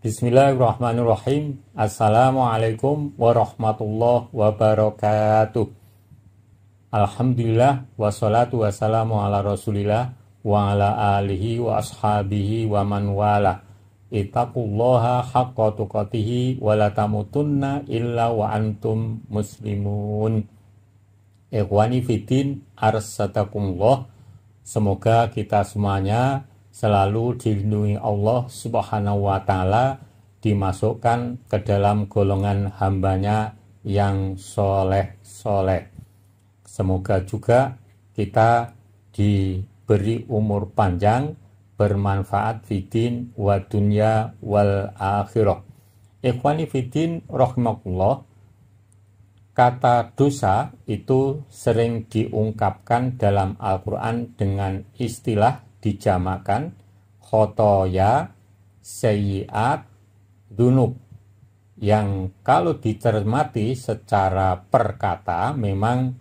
Bismillahirrahmanirrahim. Assalamualaikum warahmatullahi wabarakatuh. Alhamdulillah wassalatu wassalamu ala rasulillah wa ala alihi wa ashabihi wa man wala. Ittaqullaha haqqa tuqatihi wa la tamutunna illa wa antum muslimun. Ikhwani fiddin, arsadakumullah. Semoga kita semuanya selalu dilindungi Allah Subhanahu wa ta'ala, dimasukkan ke dalam golongan hambanya yang soleh-soleh. Semoga juga kita diberi umur panjang, bermanfaat fiddin wa dunya wal akhirah. Ikhwani fiddin rahimakumullah, kata dosa itu sering diungkapkan dalam Al-Quran dengan istilah dijamakan khotoya, sayyiat, dunub, yang kalau dicermati secara perkata memang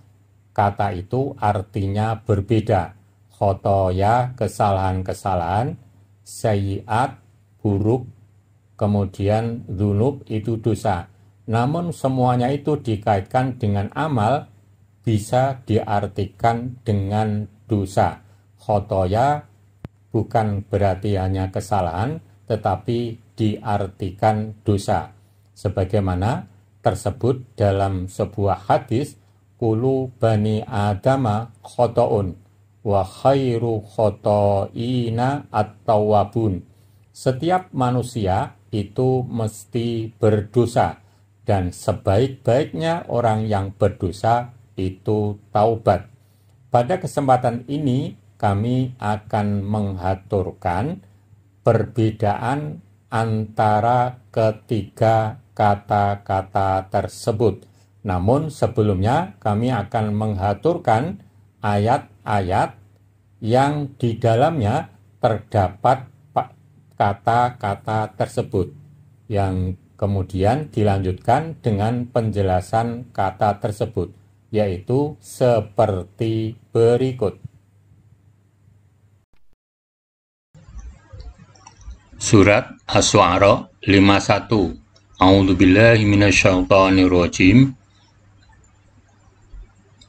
kata itu artinya berbeda. Khotoya, kesalahan-kesalahan, sayyiat, buruk, kemudian dunub itu dosa. Namun semuanya itu dikaitkan dengan amal, bisa diartikan dengan dosa. Khotoya bukan berarti hanya kesalahan, tetapi diartikan dosa. Sebagaimana tersebut dalam sebuah hadis, Kulu bani adama khoto'un, wa khairu khoto'ina at-tawwabun. Setiap manusia itu mesti berdosa, dan sebaik-baiknya orang yang berdosa itu taubat. Pada kesempatan ini kami akan mengaturkan perbedaan antara ketiga kata-kata tersebut. Namun sebelumnya kami akan mengaturkan ayat-ayat yang di dalamnya terdapat kata-kata tersebut, yang kemudian dilanjutkan dengan penjelasan kata tersebut, yaitu seperti berikut. Surat Asy-Syu'ara 51. A'udzubillahi minasyaitonirrajim.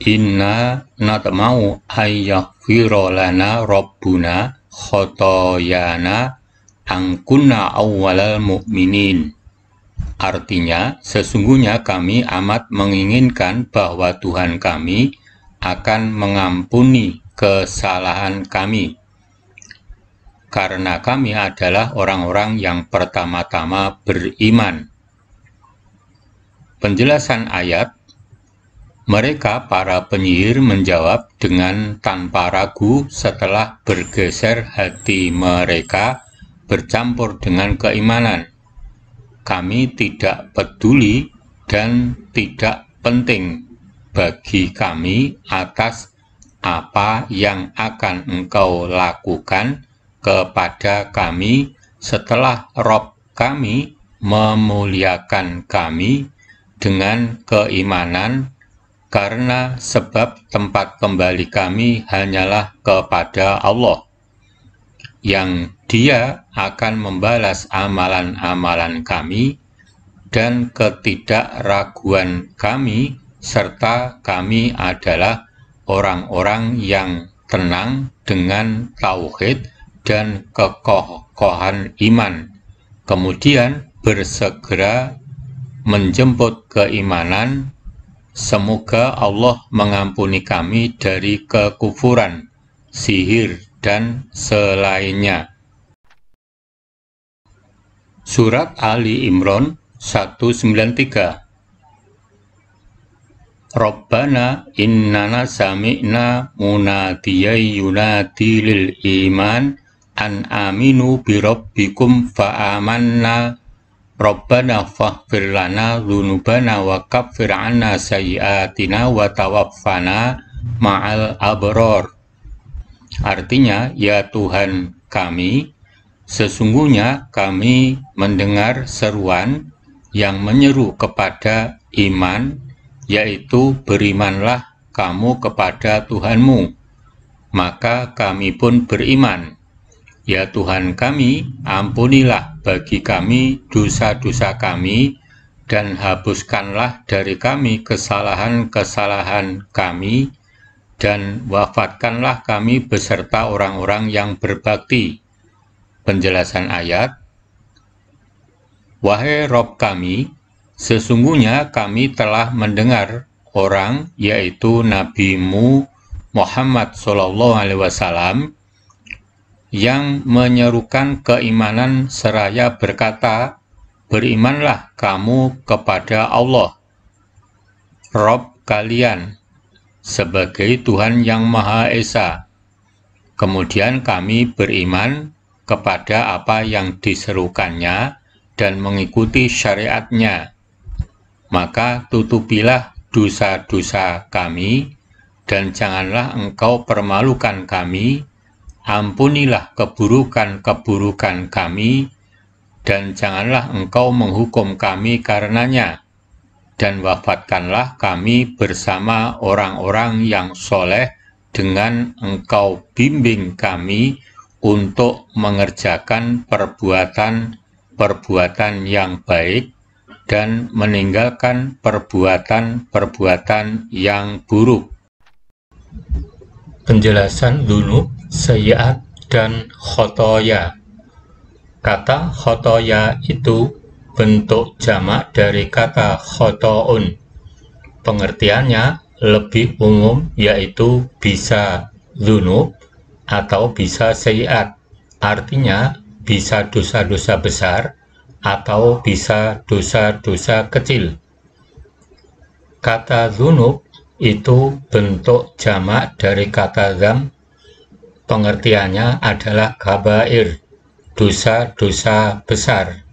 Inna natma'u ayyaghfira lana rabbuna khotoyana angkunna awwalal mu'minin. Artinya, sesungguhnya kami amat menginginkan bahwa Tuhan kami akan mengampuni kesalahan kami, karena kami adalah orang-orang yang pertama-tama beriman. Penjelasan ayat, mereka para penyihir menjawab dengan tanpa ragu setelah bergeser hati mereka bercampur dengan keimanan. Kami tidak peduli dan tidak penting bagi kami atas apa yang akan engkau lakukan kepada kami setelah Rob kami memuliakan kami dengan keimanan, karena sebab tempat kembali kami hanyalah kepada Allah, yang Dia akan membalas amalan-amalan kami dan ketidakraguan kami, serta kami adalah orang-orang yang tenang dengan tauhid dan kekokohan iman, kemudian bersegera menjemput keimanan. Semoga Allah mengampuni kami dari kekufuran, sihir, dan selainnya. Surat Ali Imran 193. Rabbana innana sami'na munadiyai yunadi lil iman an aminu birabbikum fa'amanna Rabbana faghfir lana dzunubana wa kaffir 'anna sayyi'atina wa tawaffana ma'al abrar. Artinya, ya Tuhan kami, sesungguhnya kami mendengar seruan yang menyeru kepada iman, yaitu berimanlah kamu kepada Tuhanmu. Maka kami pun beriman. Ya Tuhan kami, ampunilah bagi kami dosa-dosa kami, dan hapuskanlah dari kami kesalahan-kesalahan kami, dan wafatkanlah kami beserta orang-orang yang berbakti. Penjelasan ayat, Wahai Rob kami, sesungguhnya kami telah mendengar orang, yaitu Nabi-Mu Muhammad SAW, yang menyerukan keimanan seraya berkata, berimanlah kamu kepada Allah, Rob kalian, sebagai Tuhan yang Maha Esa. Kemudian kami beriman kepada apa yang diserukannya dan mengikuti syariatnya. Maka tutupilah dosa-dosa kami, dan janganlah engkau permalukan kami, ampunilah keburukan-keburukan kami, dan janganlah engkau menghukum kami karenanya, dan wafatkanlah kami bersama orang-orang yang soleh dengan engkau bimbing kami untuk mengerjakan perbuatan yang baik dan meninggalkan perbuatan yang buruk. Penjelasan dzunub, sayyi'at, dan khotoya. Kata khotoya itu bentuk jamak dari kata khoto'un. Pengertiannya lebih umum, yaitu bisa dzunub atau bisa sayyi'at. Artinya bisa dosa-dosa besar atau bisa dosa-dosa kecil. Kata dzunub itu bentuk jamak dari kata dzam. Pengertiannya adalah kabair, dosa-dosa besar.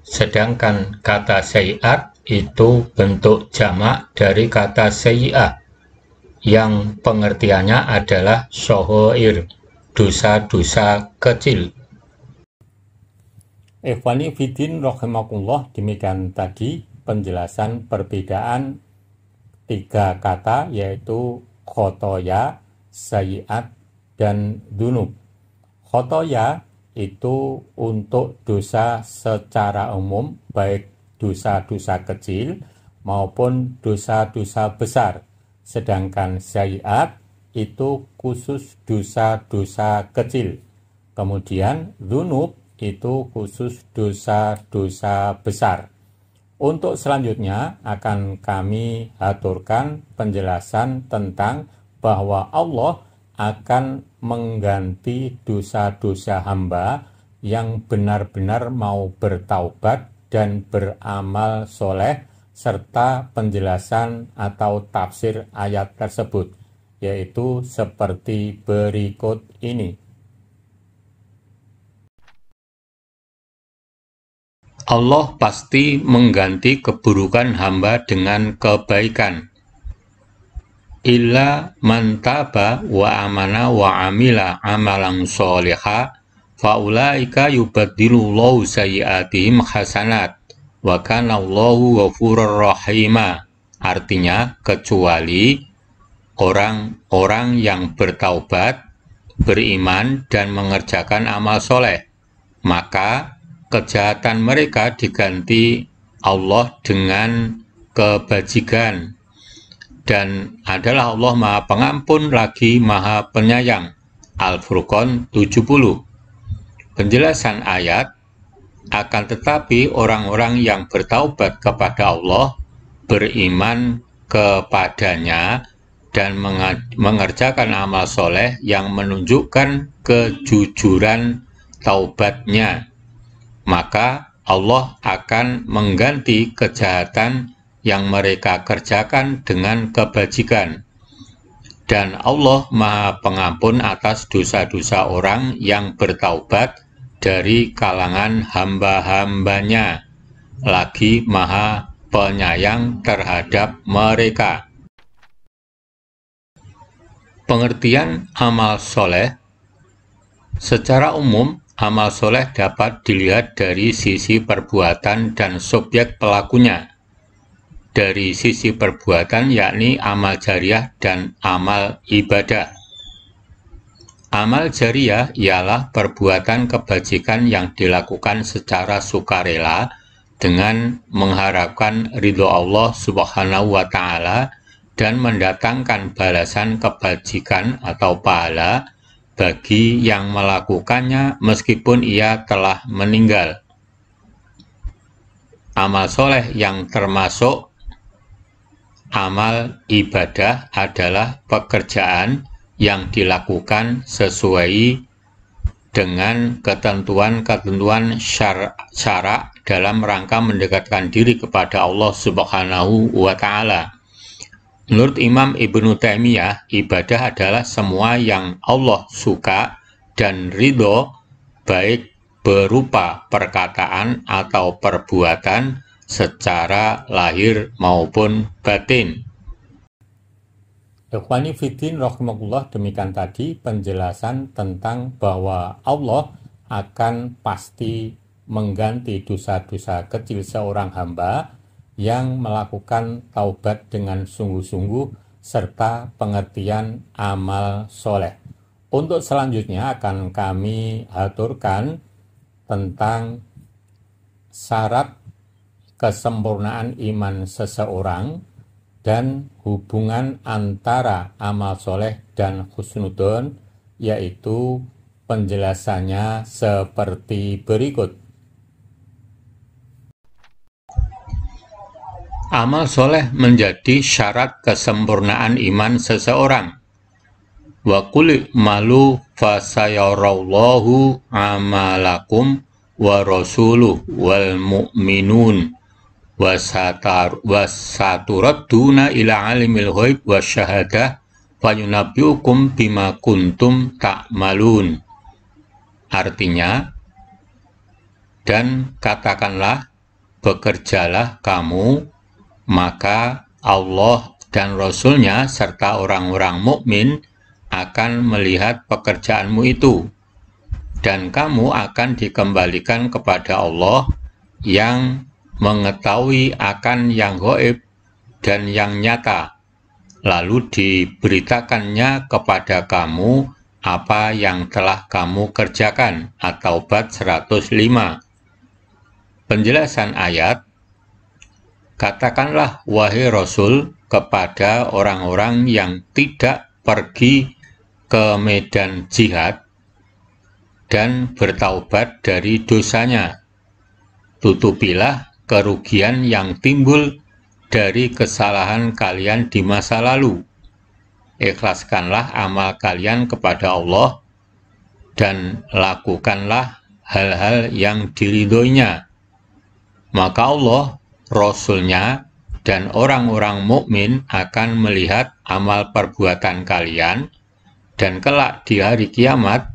Sedangkan kata sayyi'at itu bentuk jamak dari kata sayyi'ah, yang pengertiannya adalah shoghair, dosa-dosa kecil. Ikhwani Fiddin rahimakumullah, demikian tadi penjelasan perbedaan tiga kata, yaitu khotoya, sayyi'at, dan dzunub. Khotoya itu untuk dosa secara umum, baik dosa-dosa kecil maupun dosa-dosa besar. Sedangkan sayyi'at itu khusus dosa-dosa kecil. Kemudian dzunub itu khusus dosa-dosa besar. Untuk selanjutnya akan kami aturkan penjelasan tentang bahwa Allah akan mengganti dosa-dosa hamba yang benar-benar mau bertaubat dan beramal soleh, serta penjelasan atau tafsir ayat tersebut, yaitu seperti berikut ini. Allah pasti mengganti keburukan hamba dengan kebaikan. Illa man taba wa amana wa amila amalan sholiha faulaika yubaddilullahu sayyi'atihim hasanat wa kana Allahu ghafurur rahima. Artinya, kecuali orang-orang yang bertaubat, beriman, dan mengerjakan amal soleh, maka kejahatan mereka diganti Allah dengan kebajikan, dan adalah Allah Maha Pengampun lagi Maha Penyayang. Al-Furqan 70. Penjelasan ayat, akan tetapi orang-orang yang bertaubat kepada Allah, beriman kepadanya, dan mengerjakan amal soleh yang menunjukkan kejujuran taubatnya, maka Allah akan mengganti kejahatan yang mereka kerjakan dengan kebajikan. Dan Allah Maha Pengampun atas dosa-dosa orang yang bertaubat dari kalangan hamba-hambanya, lagi Maha Penyayang terhadap mereka. Pengertian amal soleh. Secara umum, amal soleh dapat dilihat dari sisi perbuatan dan subjek pelakunya. Dari sisi perbuatan, yakni amal jariah dan amal ibadah. Amal jariyah ialah perbuatan kebajikan yang dilakukan secara sukarela dengan mengharapkan ridho Allah Subhanahu wa Ta'ala dan mendatangkan balasan kebajikan atau pahala bagi yang melakukannya meskipun ia telah meninggal. Amal soleh yang termasuk amal ibadah adalah pekerjaan yang dilakukan sesuai dengan ketentuan-ketentuan syara dalam rangka mendekatkan diri kepada Allah Subhanahu wa Ta'ala. Menurut Imam Ibnu Taimiyah, ibadah adalah semua yang Allah suka dan ridho, baik berupa perkataan atau perbuatan secara lahir maupun batin. Ikhwani fiddin rahimakumullah, demikian tadi penjelasan tentang bahwa Allah akan pasti mengganti dosa-dosa kecil seorang hamba yang melakukan taubat dengan sungguh-sungguh serta pengertian amal soleh. Untuk selanjutnya akan kami aturkan tentang syarat kesempurnaan iman seseorang dan hubungan antara amal soleh dan husnudon, yaitu penjelasannya seperti berikut. Amal soleh menjadi syarat kesempurnaan iman seseorang. Wa qul malu fasayarallahu amalakum wa rasuluhu wal mu'minun wasaturadduna ila alimil ghaib wasyahadah fayunabbiukum bima kuntum ta'malun. Artinya, dan katakanlah, bekerjalah kamu, maka Allah dan Rasul-Nya serta orang-orang mukmin akan melihat pekerjaanmu itu, dan kamu akan dikembalikan kepada Allah yang mengetahui akan yang gaib dan yang nyata, lalu diberitakannya kepada kamu apa yang telah kamu kerjakan. At-Taubah 105. Penjelasan ayat, katakanlah wahai Rasul kepada orang-orang yang tidak pergi ke medan jihad dan bertaubat dari dosanya, tutupilah kerugian yang timbul dari kesalahan kalian di masa lalu. Ikhlaskanlah amal kalian kepada Allah dan lakukanlah hal-hal yang diridhoinya. Maka Allah, Rasul-Nya, dan orang-orang mukmin akan melihat amal perbuatan kalian, dan kelak di hari kiamat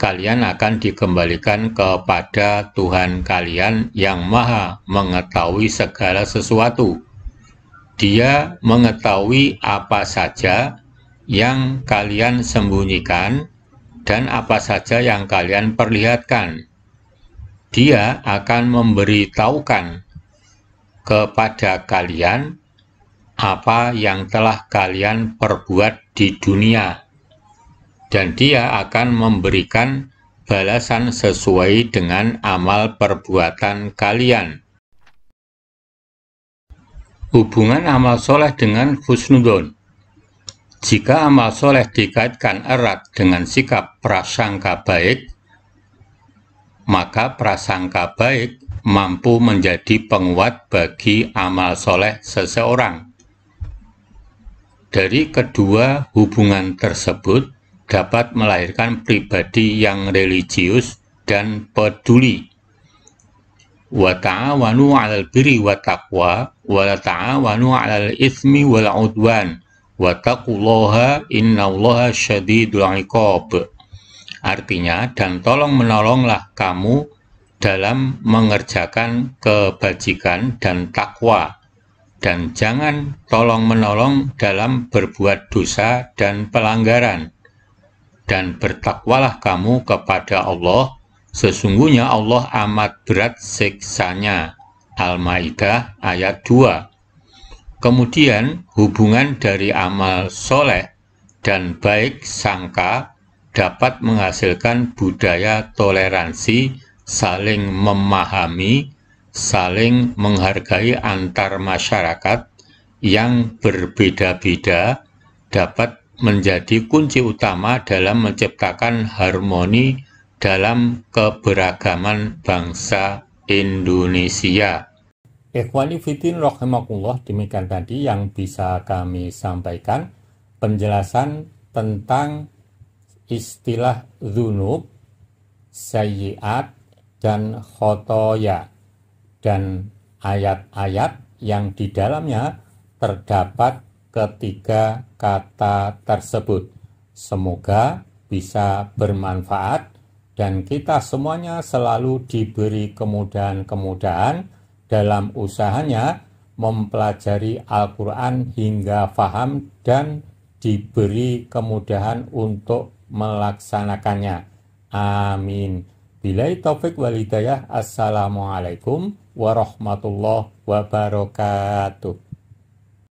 kalian akan dikembalikan kepada Tuhan kalian yang Maha mengetahui segala sesuatu. Dia mengetahui apa saja yang kalian sembunyikan dan apa saja yang kalian perlihatkan. Dia akan memberitahukan kepada kalian apa yang telah kalian perbuat di dunia, dan Dia akan memberikan balasan sesuai dengan amal perbuatan kalian. Hubungan amal soleh dengan husnudon. Jika amal soleh dikaitkan erat dengan sikap prasangka baik, maka prasangka baik mampu menjadi penguat bagi amal soleh seseorang. Dari kedua hubungan tersebut dapat melahirkan pribadi yang religius dan peduli. Wa ta'awanu 'alal birri wa taqwa wa la ta'awanu 'alal itsmi wal 'udwan wa taqullaha innallaha syadidul 'iqab. Artinya, dan tolong menolonglah kamu dalam mengerjakan kebajikan dan takwa, dan jangan tolong menolong dalam berbuat dosa dan pelanggaran. Dan bertakwalah kamu kepada Allah, sesungguhnya Allah amat berat siksanya. Al-Maidah ayat 2. Kemudian hubungan dari amal soleh dan baik sangka dapat menghasilkan budaya toleransi, saling memahami, saling menghargai antar masyarakat yang berbeda-beda, dapat menjadi kunci utama dalam menciptakan harmoni dalam keberagaman bangsa Indonesia. Ikhwani Fiddin rahimakumullah, demikian tadi yang bisa kami sampaikan penjelasan tentang istilah dzunub, sayyiat, dan khotoya, dan ayat-ayat yang di dalamnya terdapat ketiga kata tersebut. Semoga bisa bermanfaat dan kita semuanya selalu diberi kemudahan-kemudahan dalam usahanya mempelajari Al-Quran hingga faham dan diberi kemudahan untuk melaksanakannya. Amin. Billahi taufik wal hidayah. Assalamualaikum warahmatullahi wabarakatuh.